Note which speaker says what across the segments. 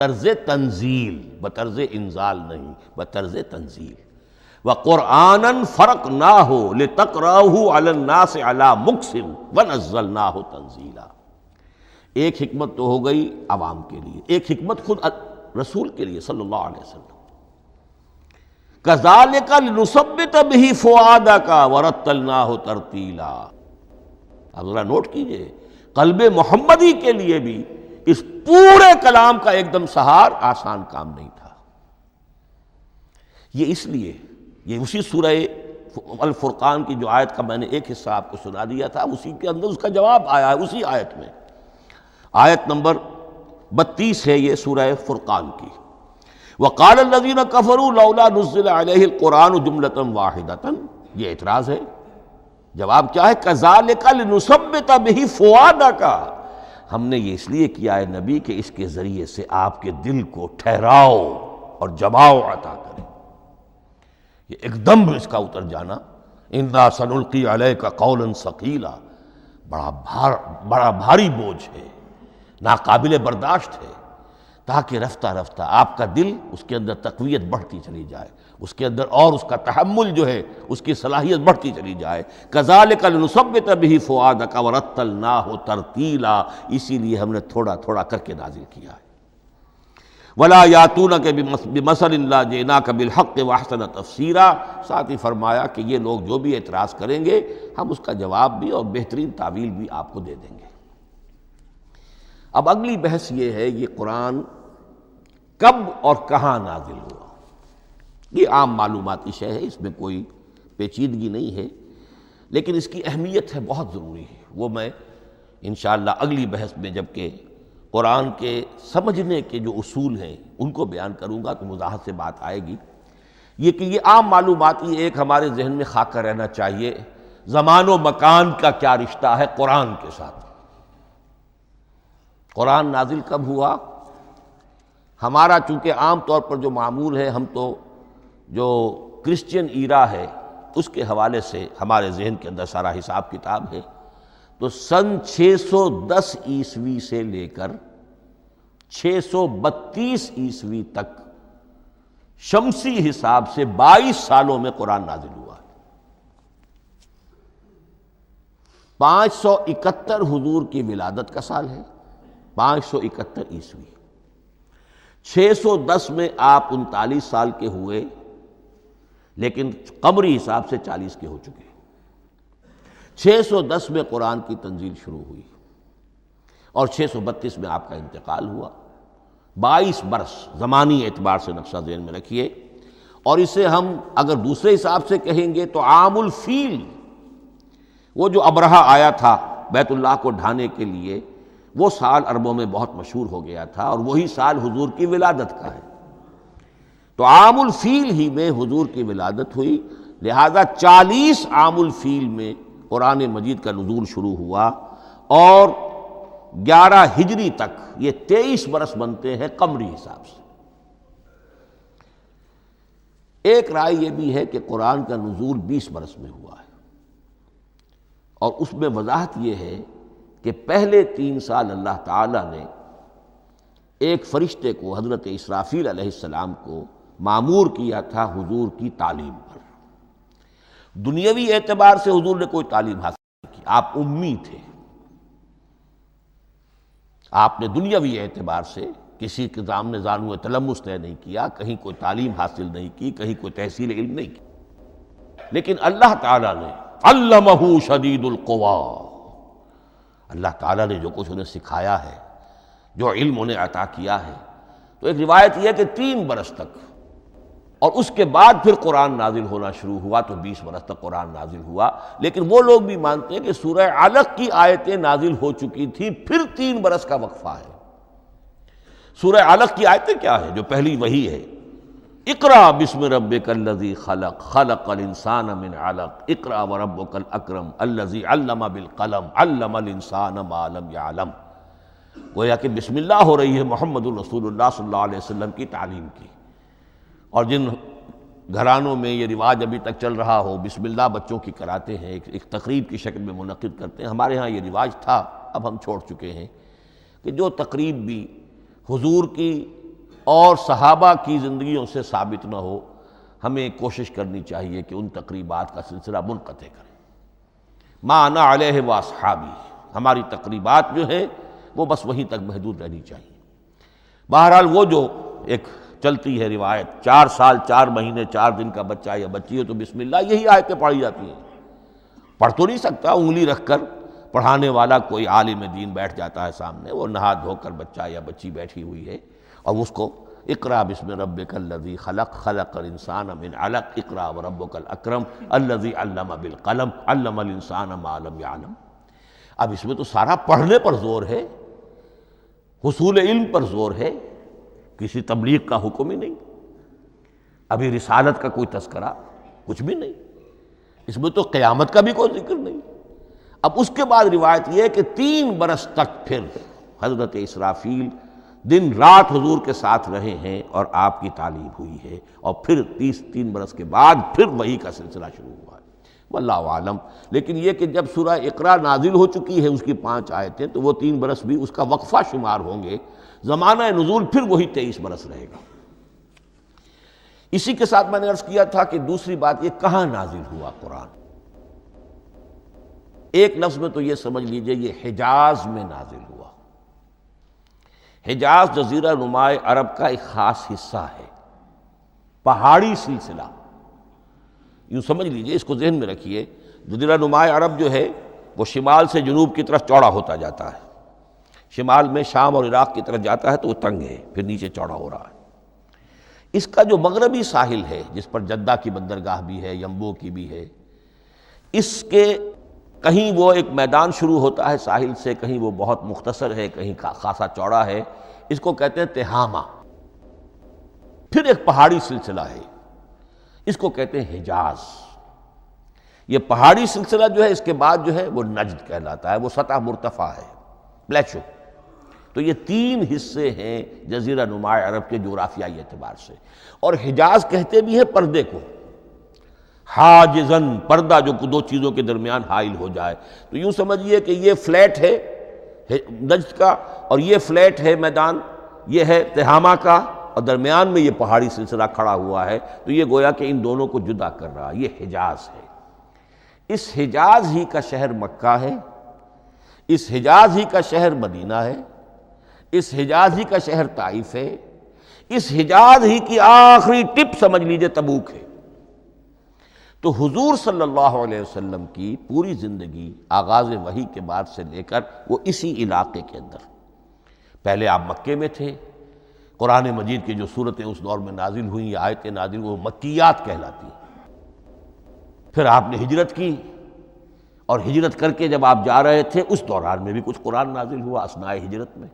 Speaker 1: طرز تنزیل، بطرز انزال نہیں، بطرز تنزیل۔ وَقُرْآنًا فَرَقْنَاهُ لِتَقْرَأَهُ عَلَى النَّاسِ عَلَى مُكْثٍ وَنَزَّلْنَاهُ تنزیلا۔ ایک حکمت تو ہو گئی عوام کے لیے، ایک حکمت خود رسول کے لیے صلی اللہ علیہ وسلم۔ كَذَلِكَ لِنُثَبِّتَ بِهِ فُؤَادَكَ وَرَتَّلْنَاهُ تَرْتِيلًا۔ اب ذرا نوٹ کیجئے، قلب محمدی کے لیے بھی اس پورے کلام کا ایک دم سہار آسان کام نہیں تھا۔ یہ اس لیے، یہ اسی سورہ الفرقان کی جو آیت کا میں نے ایک حصہ آپ کو سنا دیا تھا، اسی کے اندر اس کا جواب آیا ہے، اسی آیت میں۔ آیت نمبر 32 ہے یہ سورہ فرقان کی۔ وَقَالَ الَّذِينَ كَفَرُوا لَوْلَا نُزِّلَ عَلَيْهِ الْقُرْآنُ جُمْلَةً وَاحِدَةً۔ یہ اعتراض ہے۔ جواب کیا ہے؟ كَذَلِكَ لِنُثَبِّتَ بِهِ فُؤَادَكَ۔ ہم نے یہ اس لیے کیا ہے نبی کہ اس کے ذریعے سے آپ کے دل کو ٹھہراؤ اور جماؤ عطا کرے، یہ ایک دم اس کا اتر جانا۔ اِنَّا سَنُلْقِي عَلَيْكَ قَوْلًا ثَقِيلًا، بڑا بھاری بوجھ ہے، ناقابل برداشت ہے، تاکہ رفتہ رفتہ آپ کا دل، اس کے اندر تقویت بڑھتی چلی جائے، اس کے اندر اور اس کا تحمل جو ہے، اس کی صلاحیت بڑھتی چلی جائے۔ كَذَلِكَ لِنُثَبِّتَ بِهِ فُؤَادَكَ وَرَتَّلْنَاهُ تَرْتِيلًا، اسی لیے ہم نے تھوڑا تھوڑا کر کے نازل کیا ہے۔ وَلَا يَأْتُونَكَ بِمَثَلٍ إِلَّا جِئْنَاكَ بِالْحَقِّ وَأَحْسَنَ تَفْسِيرًا۔ ساتھ ہی فرمایا کہ یہ لوگ جو بھی اعتراض کریں گے، ہم اس کا جواب بھی اور بہترین تعویل بھی آپ کو دے دیں گے۔ اب اگلی بحث یہ ہے، یہ قرآن کب اور کہاں نازل ہوا؟ یہ عام معلوماتی شے ہے، اس میں کوئی پیچیدگی نہیں ہے، لیکن اس کی اہمیت ہے، بہت ضروری ہے۔ وہ میں انشاءاللہ اگلی بحث میں، جبکہ قرآن کے سمجھنے کے جو اصول ہیں ان کو بیان کروں گا تو وضاحت سے بات آئے گی۔ یہ کہ یہ عام معلوماتی ایک ہمارے ذہن میں خاکہ رہنا چاہیے، زمان و مکان کا کیا رشتہ ہے قرآن کے ساتھ۔ قرآن نازل کب ہوا؟ ہمارا چونکہ عام طور پر جو معمول ہے، ہم تو جو کرسچین ایرا ہے اس کے حوالے سے ہمارے ذہن کے اندر سارا حساب کتاب ہے، تو سن 610 عیسوی سے لے کر 632 عیسوی تک شمسی حساب سے 22 سالوں میں قرآن نازل ہوا ہے۔ 571 حضور کی ولادت کا سال ہے، 571 عیسوی۔ 610 میں آپ 39 سال کے ہوئے، لیکن قمری حساب سے 40 کے ہو چکے۔ 610 میں قرآن کی تنزیل شروع ہوئی اور 632 میں آپ کا انتقال ہوا۔ 22 برس زمانی اعتبار سے نقشہ ذہن میں رکھیے، اور اسے ہم اگر دوسرے حساب سے کہیں گے تو عام الفیل، وہ جو ابرہہ آیا تھا بیت اللہ کو ڈھانے کے لیے، وہ سال عربوں میں بہت مشہور ہو گیا تھا، اور وہی سال حضور کی ولادت کا ہے۔ تو عام الفیل ہی میں حضور کی ولادت ہوئی، لہذا 40 عام الفیل میں قرآن مجید کا نزول شروع ہوا، اور 11 ہجری تک یہ 23 برس بنتے ہیں قمری حساب سے۔ ایک رائے یہ بھی ہے کہ قرآن کا نزول 20 برس میں ہوا ہے، اور اس میں وضاحت یہ ہے کہ پہلے 3 سال اللہ تعالیٰ نے ایک فرشتے کو، حضرت اسرافیل علیہ السلام کو مامور کیا تھا حضور کی تعلیم پر۔ دنیاوی اعتبار سے حضور نے کوئی تعلیم حاصل نہیں کی، آپ امی تھے۔ آپ نے دنیاوی اعتبار سے کسی کے سامنے زانو تلمس طے نہیں کیا، کہیں کوئی تعلیم حاصل نہیں کی، کہیں کوئی تحصیل علم نہیں کی، لیکن اللہ تعالیٰ نے علمہ شدید القویٰ، اللہ تعالیٰ نے جو کچھ انہیں سکھایا ہے، جو علم انہیں عطا کیا ہے، تو ایک روایت یہ ہے کہ 3 برس تک، اور اس کے بعد پھر قرآن نازل ہونا شروع ہوا، تو 20 برس تک قرآن نازل ہوا۔ لیکن وہ لوگ بھی مانتے ہیں کہ سورہ علق کی آیتیں نازل ہو چکی تھی، پھر 3 برس کا وقفہ ہے۔ سورہ علق کی آیتیں کیا ہے؟ جو پہلی وحی ہے، اقرأ بسم ربک الذی خلق، خلق الانسان من علق، اقرأ وربک الاکرم الذی علم بالقلم، علم الانسان ما لم یعلم۔ گویا کہ بسم اللہ ہو رہی ہے محمد الرسول اللہ صلی اللہ علیہ وسلم کی تعلیم کی، اور جن گھرانوں میں یہ رواج ابھی تک چل رہا ہو، بسم اللہ بچوں کی کراتے ہیں، ایک تقریب کی شکل میں منعقد کرتے ہیں، ہمارے ہاں یہ رواج تھا، اب ہم چھوڑ چکے ہیں، کہ جو تقریب بھی حضور کی اور صحابہ کی زندگیوں سے ثابت نہ ہو، ہمیں کوشش کرنی چاہیے کہ ان تقریبات کا سلسلہ منقطع کریں۔ ما انا علیہ واصحابی، ہماری تقریبات جو ہیں وہ بس وہیں تک محدود رہنی چاہیے۔ بہرحال وہ جو ایک چلتی ہے روایت، 4 سال 4 مہینے 4 دن کا بچہ یا بچی ہو تو بسم اللہ یہی آیتیں پڑھی جاتی ہیں۔ پڑھ تو نہیں سکتا، انگلی رکھ کر پڑھانے والا کوئی عالم دین بیٹھ جاتا ہے سامنے، وہ نہا دھو کر بچہ یا بچی بیٹھی ہوئی ہے اور اس کو اقرا بسم ربک الذی خلق خلق الانسان من علق اقرا وربک الاکرم الذی علم بالقلم علم الانسان ما لم یعلم۔ اب اس میں تو سارا پڑھنے پر زور ہے، حصول علم پر زور ہے، کسی تبلیغ کا حکم ہی نہیں، ابھی رسالت کا کوئی تذکرہ کچھ بھی نہیں، اس میں تو قیامت کا بھی کوئی ذکر نہیں۔ اب اس کے بعد روایت یہ ہے کہ 3 برس تک پھر حضرت اسرافیل دن رات حضور کے ساتھ رہے ہیں اور آپ کی تعلیم ہوئی ہے، اور پھر 3 برس کے بعد پھر وحی کا سلسلہ شروع ہوا ہے، واللہ عالم۔ لیکن یہ کہ جب سورہ اقرا نازل ہو چکی ہے، اس کی 5 آیتیں، تو وہ 3 برس بھی اس کا وقفہ شمار ہوں گے، زمانہ نزول پھر وہی 23 برس رہے گا۔ اسی کے ساتھ میں نے عرض کیا تھا کہ دوسری بات یہ کہاں نازل ہوا قرآن۔ ایک لفظ میں تو یہ سمجھ لیجئے یہ حجاز میں نازل ہوا۔ حجاز جزیرہ نماء عرب کا ایک خاص حصہ ہے، پہاڑی سلسلہ، یوں سمجھ لیجئے، اس کو ذہن میں رکھیے۔ جزیرہ نماء عرب جو ہے وہ شمال سے جنوب کی طرف چوڑا ہوتا جاتا ہے، شمال میں شام اور عراق کی طرف جاتا ہے تو وہ تنگ ہے، پھر نیچے چوڑا ہو رہا ہے۔ اس کا جو مغربی ساحل ہے جس پر جدہ کی بندرگاہ بھی ہے، ینبو کی بھی ہے، اس کے کہیں وہ ایک میدان شروع ہوتا ہے ساحل سے، کہیں وہ بہت مختصر ہے، کہیں خاصا چوڑا ہے، اس کو کہتے ہیں تہامہ۔ پھر ایک پہاڑی سلسلہ ہے، اس کو کہتے ہیں حجاز۔ یہ پہاڑی سلسلہ جو ہے اس کے بعد جو ہے وہ نجد کہلاتا ہے، وہ سطح مرتفع ہے، پلیچو۔ تو یہ 3 حصے ہیں جزیرہ نماء عرب کے جغرافیائی اعتبار سے، اور حجاز کہتے بھی ہیں پردے کو، حاجزن، پردہ جو 2 چیزوں کے درمیان حائل ہو جائے۔ تو یوں سمجھیے کہ یہ فلیٹ ہے نجد کا، اور یہ فلیٹ ہے میدان، یہ ہے تہامہ کا، اور درمیان میں یہ پہاڑی سلسلہ کھڑا ہوا ہے، تو یہ گویا کہ ان دونوں کو جدا کر رہا، یہ حجاز ہے۔ اس حجاز ہی کا شہر مکہ ہے، اس حجاز ہی کا شہر مدینہ ہے، اس حجاز ہی کا شہر طائف ہے، اس حجاز ہی کی آخری ٹپ سمجھ لیجئے تبوک ہے۔ تو حضور صلی اللہ علیہ وسلم کی پوری زندگی آغاز وحی کے بعد سے لے کر وہ اسی علاقے کے اندر، پہلے آپ مکے میں تھے، قرآن مجید کی جو صورتیں اس دور میں نازل ہوئیں یا آیتیں نازل وہ مکیات کہلاتی ہیں۔ پھر آپ نے ہجرت کی، اور ہجرت کر کے جب آپ جا رہے تھے اس دوران میں بھی کچھ قرآن نازل ہوا اثناء ہجرت میں۔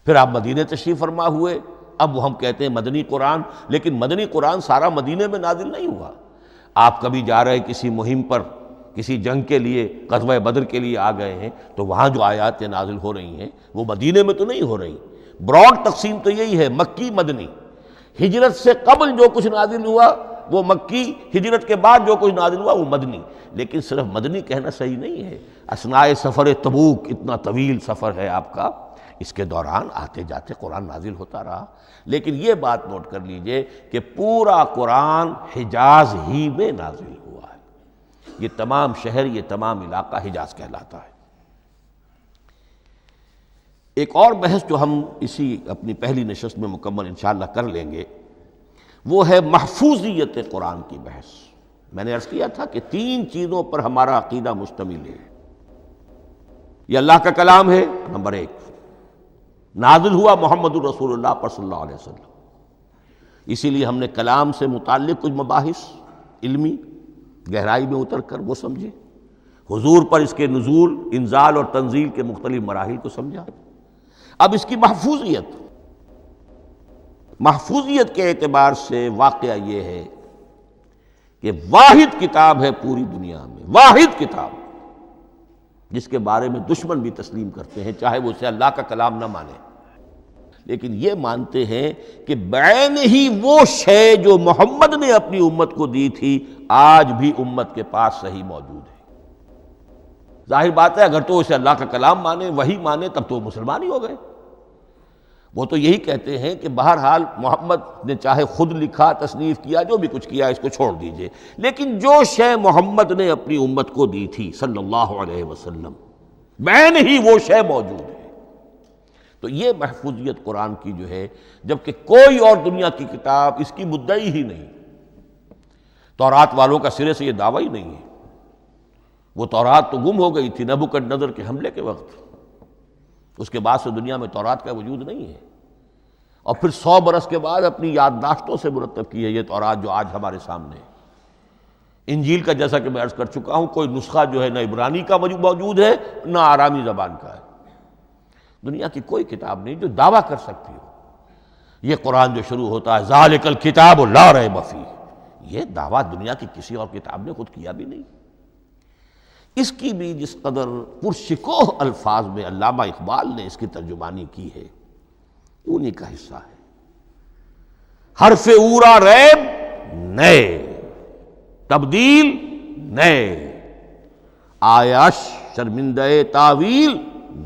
Speaker 1: پھر آپ مدینہ تشریف فرما ہوئے، اب وہ ہم کہتے ہیں مدنی قرآن، لیکن مدنی قرآن سارا مدینے میں نازل نہیں ہوا۔ آپ کبھی جا رہے کسی مہم پر، کسی جنگ کے لیے، غزوہ بدر کے لیے آ گئے ہیں، تو وہاں جو آیات نازل ہو رہی ہیں وہ مدینے میں تو نہیں ہو رہی۔ براڈ تقسیم تو یہی ہے، مکی مدنی۔ ہجرت سے قبل جو کچھ نازل ہوا وہ مکی، ہجرت کے بعد جو کچھ نازل ہوا وہ مدنی۔ لیکن صرف مدنی کہنا صحیح نہیں ہے، اثناء سفر تبوک، اتنا طویل سفر ہے آپ کا، اس کے دوران آتے جاتے قرآن نازل ہوتا رہا۔ لیکن یہ بات نوٹ کر لیجئے کہ پورا قرآن حجاز ہی میں نازل ہوا ہے، یہ تمام شہر، یہ تمام علاقہ حجاز کہلاتا ہے۔ ایک اور بحث جو ہم اسی اپنی پہلی نشست میں مکمل انشاءاللہ کر لیں گے، وہ ہے محفوظیت قرآن کی بحث۔ میں نے عرض کیا تھا کہ 3 چیزوں پر ہمارا عقیدہ مشتمل ہے۔ یہ اللہ کا کلام ہے، نمبر 1، نازل ہوا محمد الرسول اللہ پر صلی اللہ علیہ وسلم، اسی لیے ہم نے کلام سے متعلق کچھ مباحث علمی گہرائی میں اتر کر وہ سمجھے، حضور پر اس کے نزول، انزال اور تنزیل کے مختلف مراحل کو سمجھا۔ اب اس کی محفوظیت کے اعتبار سے واقعہ یہ ہے کہ واحد کتاب ہے پوری دنیا میں، واحد کتاب جس کے بارے میں دشمن بھی تسلیم کرتے ہیں، چاہے وہ اسے اللہ کا کلام نہ مانے، لیکن یہ مانتے ہیں کہ بعین ہی وہ شے جو محمد نے اپنی امت کو دی تھی آج بھی امت کے پاس صحیح موجود ہے۔ ظاہر بات ہے اگر تو اسے اللہ کا کلام مانے، وہی مانے، تب تو مسلمان ہی ہو گئے۔ وہ تو یہی کہتے ہیں کہ بہرحال محمد نے چاہے خود لکھا، تصنیف کیا، جو بھی کچھ کیا اس کو چھوڑ دیجئے، لیکن جو شے محمد نے اپنی امت کو دی تھی صلی اللہ علیہ وسلم، بعین ہی وہ شے موجود ہے۔ تو یہ محفوظیت قرآن کی جو ہے، جبکہ کوئی اور دنیا کی کتاب اس کی مدعی ہی نہیں۔ تورات والوں کا سرے سے یہ دعویٰ ہی نہیں ہے۔ وہ تورات تو گم ہو گئی تھی نبوکدنضر کے حملے کے وقت، اس کے بعد سے دنیا میں تورات کا وجود نہیں ہے، اور پھر 100 برس کے بعد اپنی یادداشتوں سے مرتب کی ہے یہ تورات جو آج ہمارے سامنے ہے۔ انجیل کا جیسا کہ میں عرض کر چکا ہوں، کوئی نسخہ جو ہے نہ عبرانی کا موجود ہے نہ آرامی زبان کا ہے۔ دنیا کی کوئی کتاب نہیں جو دعویٰ کر سکتی ہو۔ یہ قرآن جو شروع ہوتا ہے ذالک الکتاب لا ریب فیہ، یہ دعویٰ دنیا کی کسی اور کتاب نے خود کیا بھی نہیں۔ اس کی بھی جس قدر پرشکوہ الفاظ میں علامہ اقبال نے اس کی ترجمانی کی ہے، انہی کا حصہ ہے۔ حرف اورا ریب نئے، تبدیل نئے، آیش شرمندہ تعویل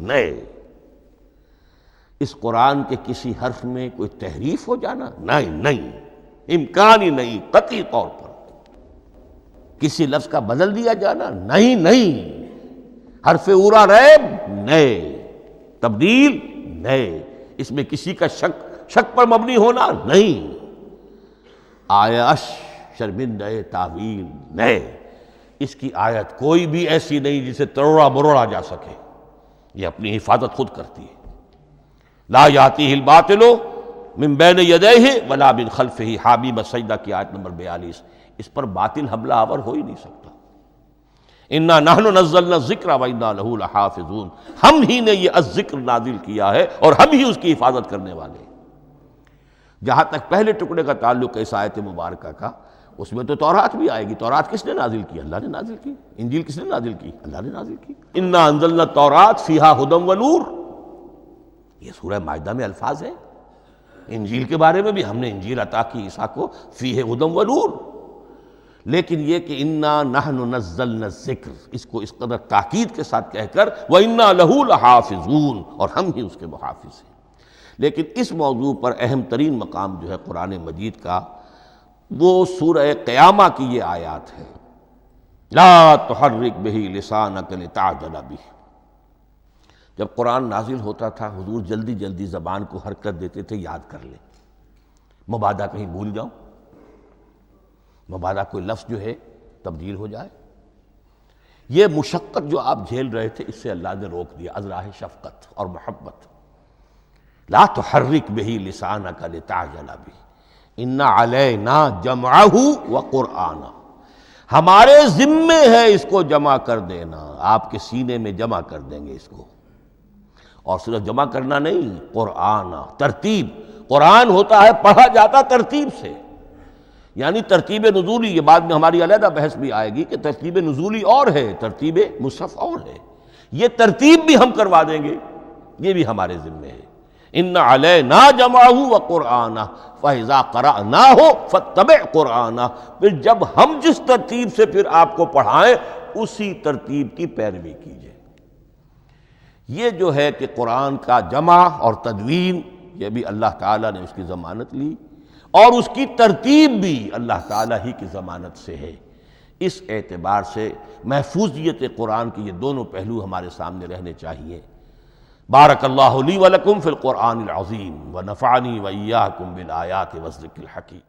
Speaker 1: نئے۔ اس قرآن کے کسی حرف میں کوئی تحریف ہو جانا نہیں، امکان ہی نہیں قطعی طور پر۔ کسی لفظ کا بدل دیا جانا نہیں، حرف اورا ریب نئے، تبدیل نئے، اس میں کسی کا شک پر مبنی ہونا نہیں، آیش شرمندہ تعویل نئے۔ اس کی آیت کوئی بھی ایسی نہیں جسے تروڑا مروڑا جا سکے، یہ اپنی حفاظت خود کرتی ہے۔ لا یاتیہ الباطل من بین یدیہ ولا من خلفہ، حامیم السجدہ کی آیت نمبر 42۔ اس پر باطل حملہ آور ہو ہی نہیں سکتا۔ انا نحن نزلنا الذکر وانا لہ لحافظون، ہم ہی نے یہ الذکر نازل کیا ہے اور ہم ہی اس کی حفاظت کرنے والے ہیں۔ جہاں تک پہلے ٹکڑے کا تعلق ہے اس آیت مبارکہ کا، اس میں تو تورات بھی آئے گی۔ تورات کس نے نازل کی؟ اللہ نے نازل کی۔ انجیل کس نے نازل کی؟ اللہ نے نازل کی۔ انا انزلنا التوراۃ فیہا ھدی ونور، یہ سورہ مائدہ میں الفاظ ہیں۔ انجیل کے بارے میں بھی ہم نے انجیل عطا کی عیسیٰ کو، فیہ ھدی ونور۔ لیکن یہ کہ انا نحن نزلنا الذکر، اس کو اس قدر تاکید کے ساتھ کہہ کر وَإِنَّا لَهُ لَحَافِظُونَ، اور ہم ہی اس کے محافظ ہیں۔ لیکن اس موضوع پر اہم ترین مقام جو ہے قرآن مجید کا، وہ سورہ قیامہ کی یہ آیات ہے، لا تحرک بہ لسانک لتعجل بہ۔ جب قرآن نازل ہوتا تھا حضور جلدی جلدی زبان کو حرکت دیتے تھے، یاد کر لیں، مبادا کہیں بھول جاؤں، مبادا کوئی لفظ جو ہے تبدیل ہو جائے۔ یہ مشقت جو آپ جھیل رہے تھے، اس سے اللہ نے روک دیا، از راہ شفقت اور محبت۔ لا تحرک بہ لسانک لتعجل بہ، ان علینا جمعہ وقرآنہ، ہمارے ذمے ہے اس کو جمع کر دینا، آپ کے سینے میں جمع کر دیں گے اس کو۔ اور صرف جمع کرنا نہیں، قرآن، ترتیب۔ قرآن ہوتا ہے پڑھا جاتا ترتیب سے، یعنی ترتیب نزولی۔ یہ بعد میں ہماری علیحدہ بحث بھی آئے گی کہ ترتیب نزولی اور ہے، ترتیب مصحف اور ہے۔ یہ ترتیب بھی ہم کروا دیں گے، یہ بھی ہمارے ذمے ہے۔ ان علینا جمعہ وقرآنہ فاذا قرأناہ فاتبع قرآنہ، پھر جب ہم جس ترتیب سے پھر آپ کو پڑھائیں اسی ترتیب کی پیروی کیجیے۔ یہ جو ہے کہ قرآن کا جمع اور تدوین، یہ بھی اللہ تعالیٰ نے اس کی ضمانت لی، اور اس کی ترتیب بھی اللہ تعالیٰ ہی کی ضمانت سے ہے۔ اس اعتبار سے محفوظیت قرآن کے یہ دونوں پہلو ہمارے سامنے رہنے چاہیے۔ بارک اللہ لی ولکم فی القرآن العظیم ونفعنی وإیاکم بالآیات والذکر الحکیم۔